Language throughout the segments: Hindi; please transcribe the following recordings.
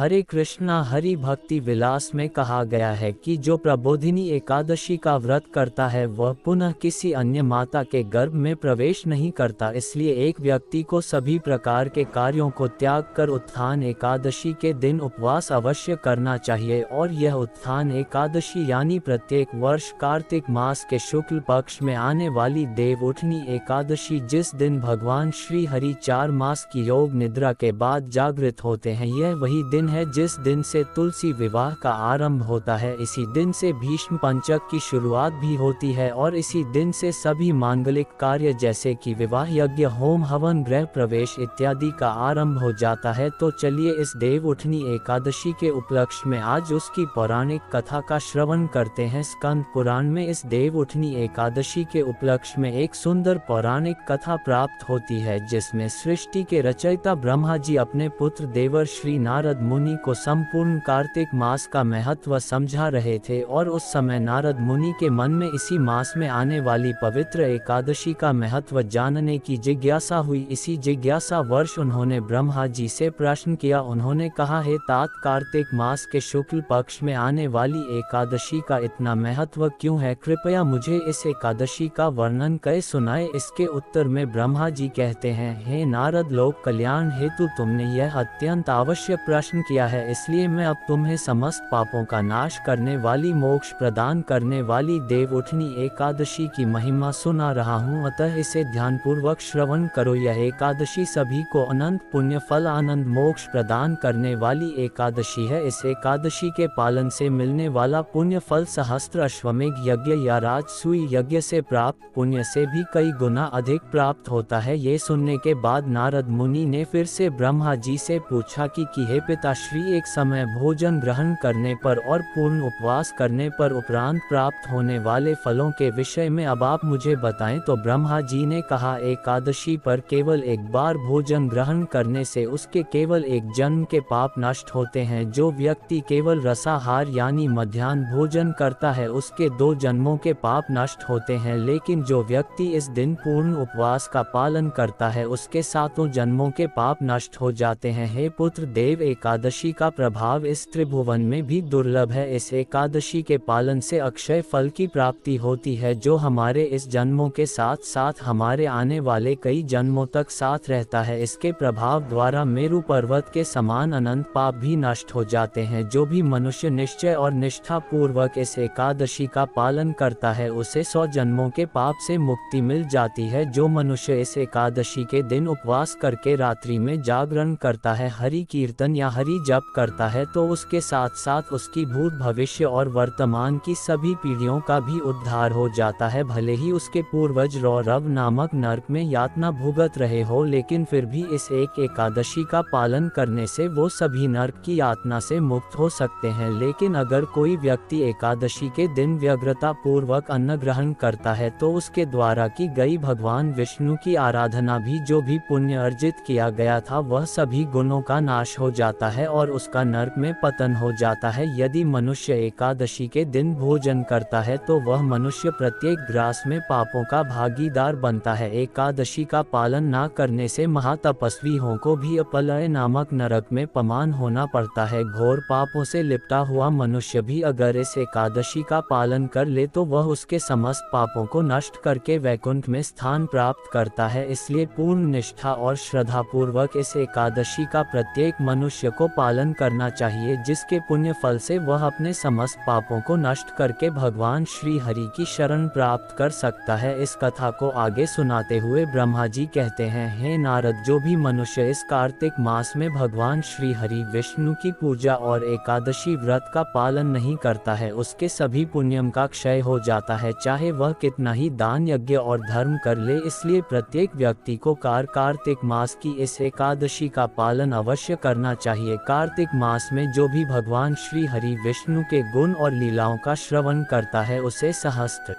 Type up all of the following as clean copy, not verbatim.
हरे कृष्णा हरि भक्ति विलास में कहा गया है कि जो प्रबोधिनी एकादशी का व्रत करता है वह पुनः किसी अन्य माता के गर्भ में प्रवेश नहीं करता। इसलिए एक व्यक्ति को सभी प्रकार के कार्यों को त्याग कर उत्थान एकादशी के दिन उपवास अवश्य करना चाहिए। और यह उत्थान एकादशी यानी प्रत्येक वर्ष कार्तिक मास के शुक्ल पक्ष में आने वाली देव उठनी एकादशी, जिस दिन भगवान श्री हरि 4 मास की योग निद्रा के बाद जागृत होते हैं, यह वही दिन है जिस दिन से तुलसी विवाह का आरंभ होता है। इसी दिन से भीष्म पंचक की शुरुआत भी होती है और इसी दिन से सभी मांगलिक कार्य जैसे कि विवाह, यज्ञ, होम हवन, गृह प्रवेश इत्यादि का आरंभ हो जाता है। तो चलिए इस देव उठनी एकादशी के उपलक्ष्य में आज उसकी पौराणिक कथा का श्रवण करते हैं। स्कंद पुराण में इस देव उठनी एकादशी के उपलक्ष्य में एक सुंदर पौराणिक कथा प्राप्त होती है, जिसमें सृष्टि के रचयिता ब्रह्मा जी अपने पुत्र देवर श्री नारद मुनि को संपूर्ण कार्तिक मास का महत्व समझा रहे थे। और उस समय नारद मुनि के मन में इसी मास में आने वाली पवित्र एकादशी का महत्व जानने की जिज्ञासा हुई। इसी जिज्ञासा वर्ष उन्होंने ब्रह्मा जी से प्रश्न किया। उन्होंने कहा, हे तात, कार्तिक मास के शुक्ल पक्ष में आने वाली एकादशी का इतना महत्व क्यों है? कृपया मुझे इस एकादशी का वर्णन कर सुनाए। इसके उत्तर में ब्रह्मा जी कहते हैं, हे नारद, लोक कल्याण हेतु तुमने यह अत्यंत आवश्यक प्रश्न किया है, इसलिए मैं अब तुम्हें समस्त पापों का नाश करने वाली, मोक्ष प्रदान करने वाली देव उठनी एकादशी की महिमा सुना रहा हूँ। अतः इसे ध्यानपूर्वक श्रवण करो। यह एकादशी सभी को अनंत पुण्य फल, आनंद, मोक्ष प्रदान करने वाली एकादशी है। इस एकादशी के पालन से मिलने वाला पुण्य फल सहस्त्र अश्वमेघ यज्ञ या राजसूय यज्ञ से प्राप्त पुण्य से भी कई गुना अधिक प्राप्त होता है। ये सुनने के बाद नारद मुनि ने फिर से ब्रह्मा जी से पूछा कि हे पिताश्री, एक समय भोजन ग्रहण करने पर और पूर्ण उपवास करने पर उपरांत प्राप्त होने वाले फलों के विषय में अब आप मुझे बताएं। तो ब्रह्मा जी ने कहा, एकादशी पर केवल एक बार भोजन ग्रहण करने से उसके केवल एक जन्म के पाप नष्ट होते हैं। जो व्यक्ति केवल रसाहार यानी मध्याह्न भोजन करता है उसके 2 जन्मों के पाप नष्ट होते हैं। लेकिन जो व्यक्ति इस दिन पूर्ण उपवास का पालन करता है उसके 7 जन्मों के पाप नष्ट हो जाते हैं। हे पुत्र देव, एकादशी का प्रभाव इस त्रिभुवन में भी दुर्लभ है। इस एकादशी के पालन से अक्षय फल की प्राप्ति होती है, जो हमारे इस जन्मों के साथ साथ हमारे आने वाले कई जन्मों तक साथ रहता है। इसके प्रभाव द्वारा मेरु पर्वत के समान अनंत पाप भी नष्ट हो जाते हैं। जो भी मनुष्य निश्चय और निष्ठा पूर्वक इस एकादशी का पालन करता है उसे 100 जन्मों के पाप से मुक्ति मिल जाती है। जो मनुष्य इस एकादशी के दिन उपवास करके रात्रि में जागरण करता है, हरि कीर्तन या हरि जप करता है, तो उसके साथ साथ उसकी भूत, भविष्य और वर्तमान की सभी पीढ़ियों का भी उद्धार हो जाता है। भले ही उसके पूर्वज रौरव नामक नरक में यातना भुगत रहे हो, लेकिन फिर भी इस एक एकादशी का पालन करने से वो सभी नरक की यातना से मुक्त हो सकते हैं। लेकिन अगर कोई व्यक्ति एकादशी के दिन व्यग्रता पूर्वक अन्न ग्रहण करता है तो उसके द्वारा की गई भगवान विष्णु की आराधना भी, जो भी पुण्य अर्जित किया गया था, वह सभी गुणों का नाश हो जाता है और उसका नरक में पतन हो जाता है। यदि मनुष्य एकादशी के दिन भोजन करता है तो वह मनुष्य प्रत्येक ग्रास में पापों का भागीदार बनता है। एकादशी का पालन न करने से महातपस्वियों को भी अपलय नामक नरक में पमान होना पड़ता है। घोर पापों से लिपटा हुआ मनुष्य भी अगर इस एकादशी का पालन कर ले तो वह उसके समस्त पापों को नष्ट करके वैकुंठ में स्थान प्राप्त करता है। इसलिए पूर्ण निष्ठा और श्रद्धा पूर्वक इस एकादशी का प्रत्येक मनुष्य को पालन करना चाहिए, जिसके पुण्य फल से वह अपने समस्त पापों को नष्ट करके भगवान श्री हरि की शरण प्राप्त कर सकता है। इस कथा को आगे सुनाते हुए ब्रह्मा जी कहते हैं, हे नारद, जो भी मनुष्य इस कार्तिक मास में भगवान श्री हरि विष्णु की पूजा और एकादशी व्रत का पालन नहीं करता है उसके सभी पुण्यम का क्षय हो जाता है, चाहे वह कितना ही दान, यज्ञ और धर्म कर ले। इसलिए प्रत्येक व्यक्ति को कार्तिक मास की इस एकादशी का पालन अवश्य करना चाहिए। कार्तिक मास में जो भी भगवान श्री हरि विष्णु के गुण और लीलाओं का श्रवण करता है उसे सहस्त्र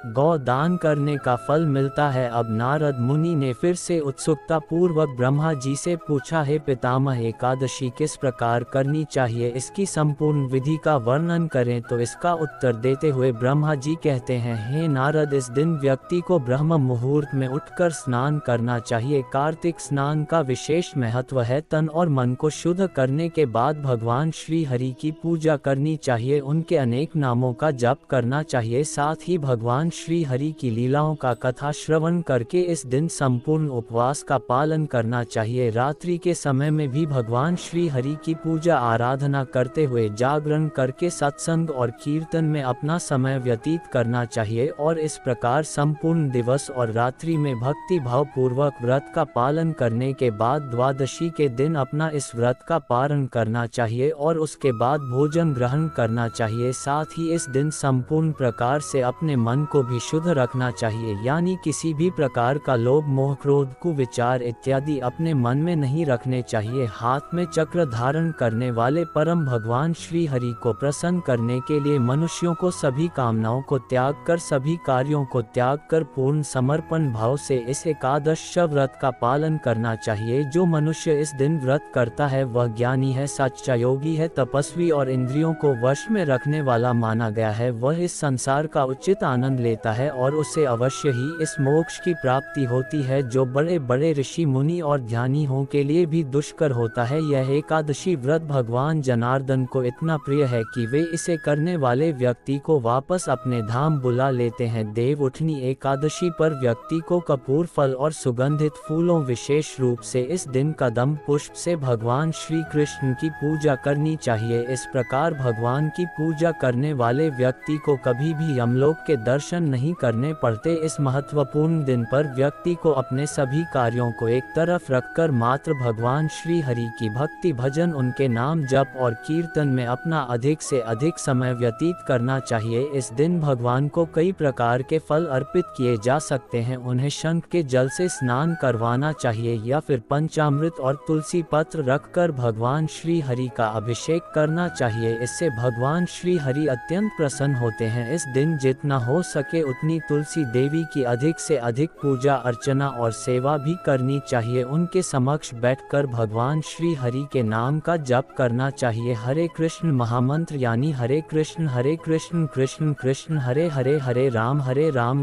गौ दान करने का फल मिलता है। अब नारद मुनि ने फिर से उत्सुकता पूर्वक ब्रह्मा जी से पूछा, हे पितामह, एकादशी किस प्रकार करनी चाहिए, इसकी संपूर्ण विधि का वर्णन करें। तो इसका उत्तर देते हुए ब्रह्मा जी कहते हैं, हे नारद, इस दिन व्यक्ति को ब्रह्म मुहूर्त में उठकर स्नान करना चाहिए। कार्तिक स्नान का विशेष महत्व है। तन और मन को शुद्ध करने के बाद भगवान श्री हरि की पूजा करनी चाहिए, उनके अनेक नामों का जप करना चाहिए। साथ ही भगवान श्री हरि की लीलाओं का कथा श्रवण करके इस दिन संपूर्ण उपवास का पालन करना चाहिए। रात्रि के समय में भी भगवान श्री हरि की पूजा आराधना करते हुए जागरण करके सत्संग और कीर्तन में अपना समय व्यतीत करना चाहिए और इस प्रकार संपूर्ण दिवस और रात्रि में भक्ति भाव पूर्वक व्रत का पालन करने के बाद द्वादशी के दिन अपना इस व्रत का पारण करना चाहिए और उसके बाद भोजन ग्रहण करना चाहिए। साथ ही इस दिन संपूर्ण प्रकार से अपने मन को भी शुद्ध रखना चाहिए, यानी किसी भी प्रकार का लोभ मोह क्रोध कुविचार इत्यादि अपने मन में नहीं रखने चाहिए। हाथ में चक्र धारण करने वाले परम भगवान श्री हरि को प्रसन्न करने के लिए मनुष्यों को सभी कामनाओं को त्याग कर, सभी कार्यों को त्याग कर पूर्ण समर्पण भाव से इस एकादश व्रत का पालन करना चाहिए। जो मनुष्य इस दिन व्रत करता है वह ज्ञानी है, सच्चा योगी है, तपस्वी और इंद्रियों को वश में रखने वाला माना गया है। वह इस संसार का उचित आनंद लेता है और उसे अवश्य ही इस मोक्ष की प्राप्ति होती है, जो बड़े बड़े ऋषि मुनि और ध्यानी हों के लिए भी दुष्कर होता है। यह एकादशी व्रत भगवान जनार्दन को इतना प्रिय है कि वे इसे करने वाले व्यक्ति को वापस अपने धाम बुला लेते हैं। देवउठनी एकादशी पर व्यक्ति को कपूर फल और सुगंधित फूलों, विशेष रूप से इस दिन कदम पुष्प से भगवान श्री कृष्ण की पूजा करनी चाहिए। इस प्रकार भगवान की पूजा करने वाले व्यक्ति को कभी भी यमलोक के दर्शन नहीं करने पड़ते। इस महत्वपूर्ण दिन पर व्यक्ति को अपने सभी कार्यों को एक तरफ रखकर मात्र भगवान श्री हरि की भक्ति भजन, उनके नाम जप और कीर्तन में अपना अधिक से अधिक समय व्यतीत करना चाहिए। इस दिन भगवान को कई प्रकार के फल अर्पित किए जा सकते हैं। उन्हें शंख के जल से स्नान करवाना चाहिए या फिर पंचामृत और तुलसी पत्र रखकर भगवान श्री हरि का अभिषेक करना चाहिए। इससे भगवान श्री हरि अत्यंत प्रसन्न होते हैं। इस दिन जितना हो सके उतनी तुलसी देवी की अधिक से अधिक पूजा अर्चना और सेवा भी करनी चाहिए। उनके समक्ष बैठकर भगवान श्री हरि के नाम का जप करना चाहिए। हरे कृष्ण महामंत्र यानी हरे कृष्ण कृष्ण कृष्ण हरे हरे, हरे राम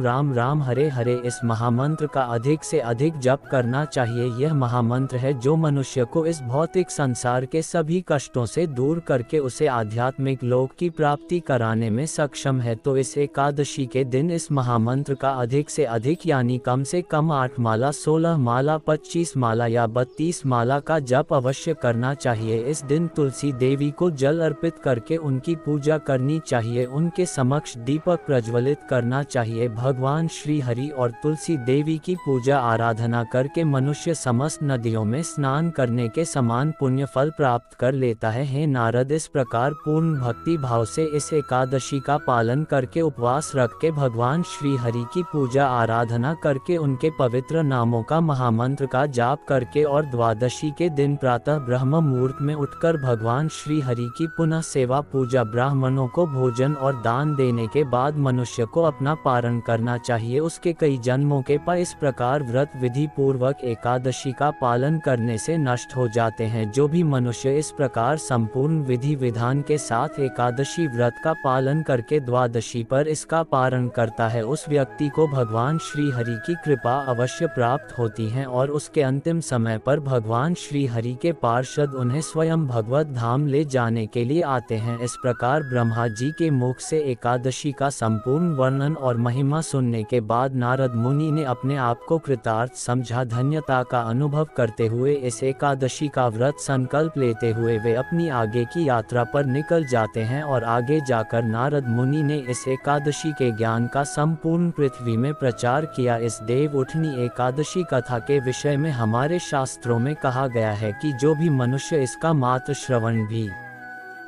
राम राम हरे हरे, इस महामंत्र का अधिक से अधिक जप करना चाहिए। यह महामंत्र है जो मनुष्य को इस भौतिक संसार के सभी कष्टों से दूर करके उसे आध्यात्मिक लोक की प्राप्ति कराने में सक्षम है। तो इस एकादशी के दिन इस महामंत्र का अधिक से अधिक यानी कम से कम 8 माला, 16 माला, 25 माला या 32 माला का जप अवश्य करना चाहिए। इस दिन तुलसी देवी को जल अर्पित करके उनकी पूजा करनी चाहिए। उनके समक्ष दीपक प्रज्वलित करना चाहिए। भगवान श्री हरि और तुलसी देवी की पूजा आराधना करके मनुष्य समस्त नदियों में स्नान करने के समान पुण्य फल प्राप्त कर लेता है। हे नारद, इस प्रकार पूर्ण भक्ति भाव से इस एकादशी का पालन करके उपवास रख के भगवान श्री हरि की पूजा आराधना करके उनके पवित्र नामों का महामंत्र का जाप करके और द्वादशी के दिन प्रातः ब्रह्म मुहूर्त में उठकर भगवान श्री हरि की पुनः सेवा पूजा, ब्राह्मणों को भोजन और दान देने के बाद मनुष्य को अपना पारण करना चाहिए। उसके कई जन्मों के पाप इस प्रकार व्रत विधि पूर्वक एकादशी का पालन करने से नष्ट हो जाते हैं। जो भी मनुष्य इस प्रकार संपूर्ण विधि विधान के साथ एकादशी व्रत का पालन करके द्वादशी पर इसका पारण करता है, उस व्यक्ति को भगवान श्री हरि की कृपा अवश्य प्राप्त होती है और उसके अंतिम समय पर भगवान श्री हरि के पार्षद उन्हें स्वयं भगवत धाम ले जाने के लिए आते हैं। इस प्रकार ब्रह्मा जी के मुख से एकादशी का संपूर्ण वर्णन और महिमा सुनने के बाद नारद मुनि ने अपने आप को कृतार्थ समझा। धन्यता का अनुभव करते हुए इस एकादशी का व्रत संकल्प लेते हुए वे अपनी आगे की यात्रा पर निकल जाते हैं और आगे जाकर नारद मुनि ने इस एकादशी के ज्ञान का संपूर्ण पृथ्वी में प्रचार किया। इस देवउठनी एकादशी कथा के विषय में हमारे शास्त्रों में कहा गया है कि जो भी मनुष्य इसका मात्र श्रवण भी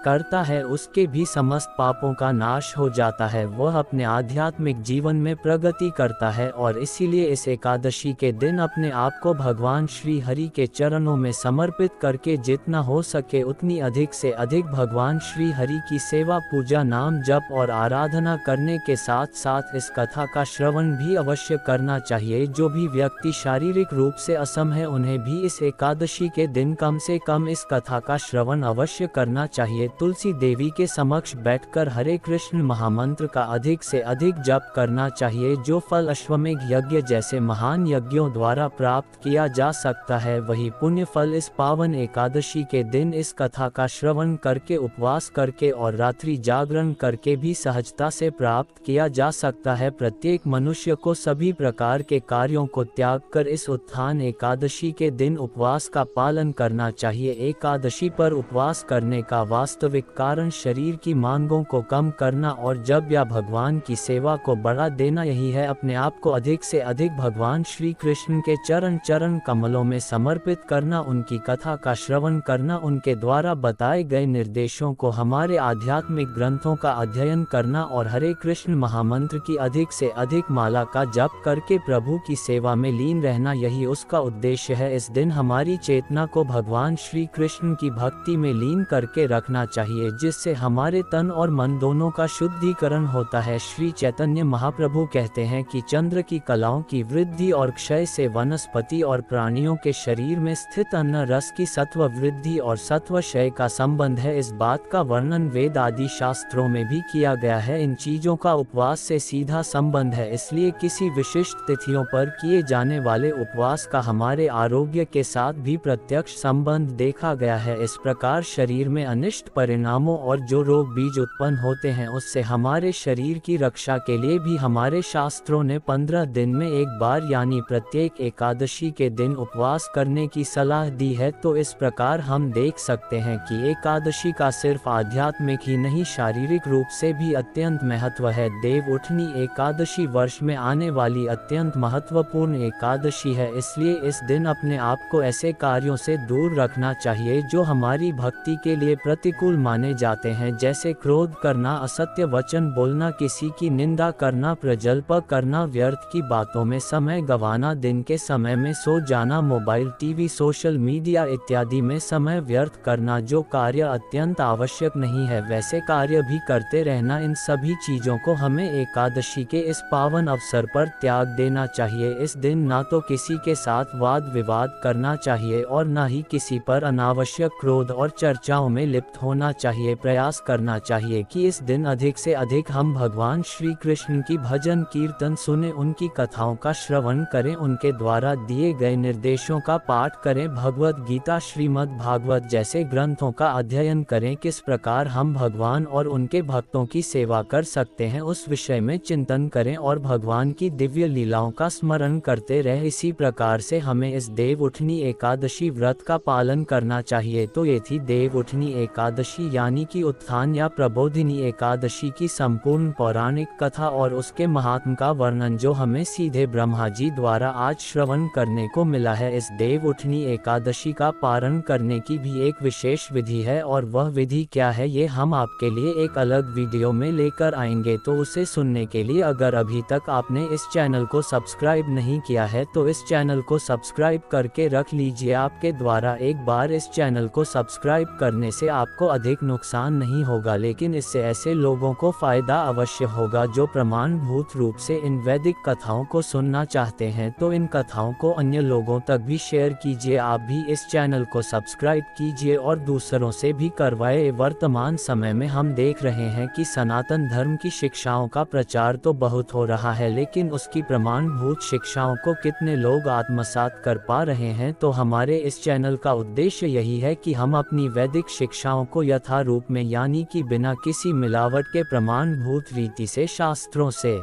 करता है उसके भी समस्त पापों का नाश हो जाता है, वह अपने आध्यात्मिक जीवन में प्रगति करता है। और इसीलिए इस एकादशी के दिन अपने आप को भगवान श्री हरि के चरणों में समर्पित करके जितना हो सके उतनी अधिक से अधिक भगवान श्री हरि की सेवा, पूजा, नाम जप और आराधना करने के साथ साथ इस कथा का श्रवण भी अवश्य करना चाहिए। जो भी व्यक्ति शारीरिक रूप से असम है उन्हें भी इस एकादशी के दिन कम से कम इस कथा का श्रवण अवश्य करना चाहिए। तुलसी देवी के समक्ष बैठकर हरे कृष्ण महामंत्र का अधिक से अधिक जप करना चाहिए। जो फल अश्वमेघ यज्ञ जैसे महान यज्ञों द्वारा प्राप्त किया जा सकता है, वही पुण्य फल इस पावन एकादशी के दिन इस कथा का श्रवण करके, उपवास करके और रात्रि जागरण करके भी सहजता से प्राप्त किया जा सकता है। प्रत्येक मनुष्य को सभी प्रकार के कार्यों को त्याग कर इस उत्थान एकादशी के दिन उपवास का पालन करना चाहिए। एकादशी पर उपवास करने का वास्तविक कारण शरीर की मांगों को कम करना और जप या भगवान की सेवा को बढ़ा देना यही है। अपने आप को अधिक से अधिक भगवान श्री कृष्ण के चरण कमलों में समर्पित करना, उनकी कथा का श्रवण करना, उनके द्वारा बताए गए निर्देशों को हमारे आध्यात्मिक ग्रंथों का अध्ययन करना और हरे कृष्ण महामंत्र की अधिक से अधिक माला का जप करके प्रभु की सेवा में लीन रहना, यही उसका उद्देश्य है। इस दिन हमारी चेतना को भगवान श्री कृष्ण की भक्ति में लीन करके रखना चाहिए, जिससे हमारे तन और मन दोनों का शुद्धिकरण होता है। श्री चैतन्य महाप्रभु कहते हैं कि चंद्र की कलाओं की वृद्धि और क्षय से वनस्पति और प्राणियों के शरीर में स्थित अन्न रस की सत्व वृद्धि और सत्व क्षय का संबंध है। इस बात का वर्णन वेद आदि शास्त्रों में भी किया गया है। इन चीजों का उपवास से सीधा संबंध है, इसलिए किसी विशिष्ट तिथियों पर किए जाने वाले उपवास का हमारे आरोग्य के साथ भी प्रत्यक्ष संबंध देखा गया है। इस प्रकार शरीर में अनिष्ट परिणामों और जो रोग बीज उत्पन्न होते हैं उससे हमारे शरीर की रक्षा के लिए भी हमारे शास्त्रों ने 15 दिन में एक बार यानी प्रत्येक एकादशी के दिन उपवास करने की सलाह दी है। तो इस प्रकार हम देख सकते हैं कि एकादशी का सिर्फ आध्यात्मिक ही नहीं शारीरिक रूप से भी अत्यंत महत्व है। देव उठनी एकादशी वर्ष में आने वाली अत्यंत महत्वपूर्ण एकादशी है, इसलिए इस दिन अपने आप को ऐसे कार्यों से दूर रखना चाहिए जो हमारी भक्ति के लिए प्रतिकूल माने जाते हैं, जैसे क्रोध करना, असत्य वचन बोलना, किसी की निंदा करना, प्रजल्प करना, व्यर्थ की बातों में समय गंवाना, दिन के समय में सो जाना, मोबाइल, टीवी, सोशल मीडिया इत्यादि में समय व्यर्थ करना। जो कार्य अत्यंत आवश्यक नहीं है वैसे कार्य भी करते रहना। इन सभी चीजों को हमें एकादशी के इस पावन अवसर पर त्याग देना चाहिए। इस दिन ना तो किसी के साथ वाद विवाद करना चाहिए और न ही किसी पर अनावश्यक क्रोध और चर्चाओं में लिप्त होना चाहिए। प्रयास करना चाहिए कि इस दिन अधिक से अधिक हम भगवान श्री कृष्ण की भजन कीर्तन सुने, उनकी कथाओं का श्रवण करें, उनके द्वारा दिए गए निर्देशों का पाठ करें, भगवत गीता, श्रीमद् भागवत जैसे ग्रंथों का अध्ययन करें। किस प्रकार हम भगवान और उनके भक्तों की सेवा कर सकते हैं उस विषय में चिंतन करें और भगवान की दिव्य लीलाओं का स्मरण करते रहे। इसी प्रकार से हमें इस देव उठनी एकादशी व्रत का पालन करना चाहिए। तो ये थी देव उठनी एकादशी यानी कि उत्थान या प्रबोधिनी एकादशी की संपूर्ण पौराणिक कथा और उसके महात्म का वर्णन जो हमें सीधे ब्रह्मा जी द्वारा आज श्रवण करने को मिला है। इस देव उठनी एकादशी का पारण करने की भी एक विशेष विधि है और वह विधि क्या है ये हम आपके लिए एक अलग वीडियो में लेकर आएंगे। तो उसे सुनने के लिए अगर अभी तक आपने इस चैनल को सब्सक्राइब नहीं किया है तो इस चैनल को सब्सक्राइब करके रख लीजिए। आपके द्वारा एक बार इस चैनल को सब्सक्राइब करने से आपको अधिक नुकसान नहीं होगा, लेकिन इससे ऐसे लोगों को फायदा अवश्य होगा जो प्रमाणभूत रूप से इन वैदिक कथाओं को सुनना चाहते हैं। तो इन कथाओं को अन्य लोगों तक भी शेयर कीजिए। आप भी इस चैनल को सब्सक्राइब कीजिए और दूसरों से भी करवाए। वर्तमान समय में हम देख रहे हैं कि सनातन धर्म की शिक्षाओं का प्रचार तो बहुत हो रहा है, लेकिन उसकी प्रमाणभूत शिक्षाओं को कितने लोग आत्मसात कर पा रहे हैं। तो हमारे इस चैनल का उद्देश्य यही है कि हम अपनी वैदिक शिक्षाओं को यथारूप में यानी कि बिना किसी मिलावट के प्रमाणभूत रीति से शास्त्रों से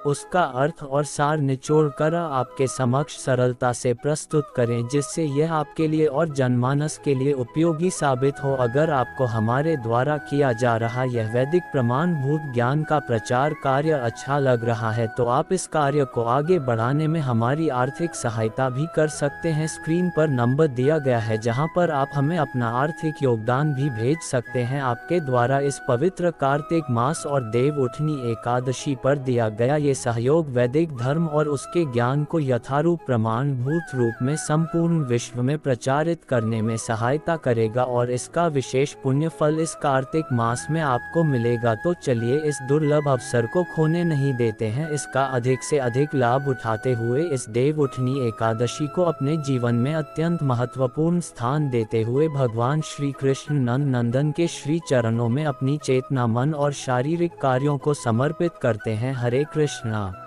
उसका अर्थ और सार निचोड़ कर आपके समक्ष सरलता से प्रस्तुत करें, जिससे यह आपके लिए और जनमानस के लिए उपयोगी साबित हो। अगर आपको हमारे द्वारा किया जा रहा यह वैदिक प्रमाणभूत ज्ञान का प्रचार कार्य अच्छा लग रहा है तो आप इस कार्य को आगे बढ़ाने में हमारी आर्थिक सहायता भी कर सकते हैं। स्क्रीन पर नंबर दिया गया है जहां पर आप हमें अपना आर्थिक योगदान भी भेज सकते हैं। आपके द्वारा इस पवित्र कार्तिक मास और देव उठनी एकादशी पर दिया गया ये सहयोग वैदिक धर्म और उसके ज्ञान को यथारूप प्रमाणभूत रूप में संपूर्ण विश्व में प्रचारित करने में सहायता करेगा और इसका विशेष पुण्य फल इस कार्तिक मास में आपको मिलेगा। तो चलिए इस दुर्लभ अवसर को खोने नहीं देते हैं। इसका अधिक से अधिक लाभ उठाते हुए इस देव उठनी एकादशी को अपने जीवन में अत्यंत महत्वपूर्ण स्थान देते हुए भगवान श्री कृष्ण नंदन के श्री चरणों में अपनी चेतना, मन और शारीरिक कार्यों को समर्पित करते हैं। हरे कृष्णा।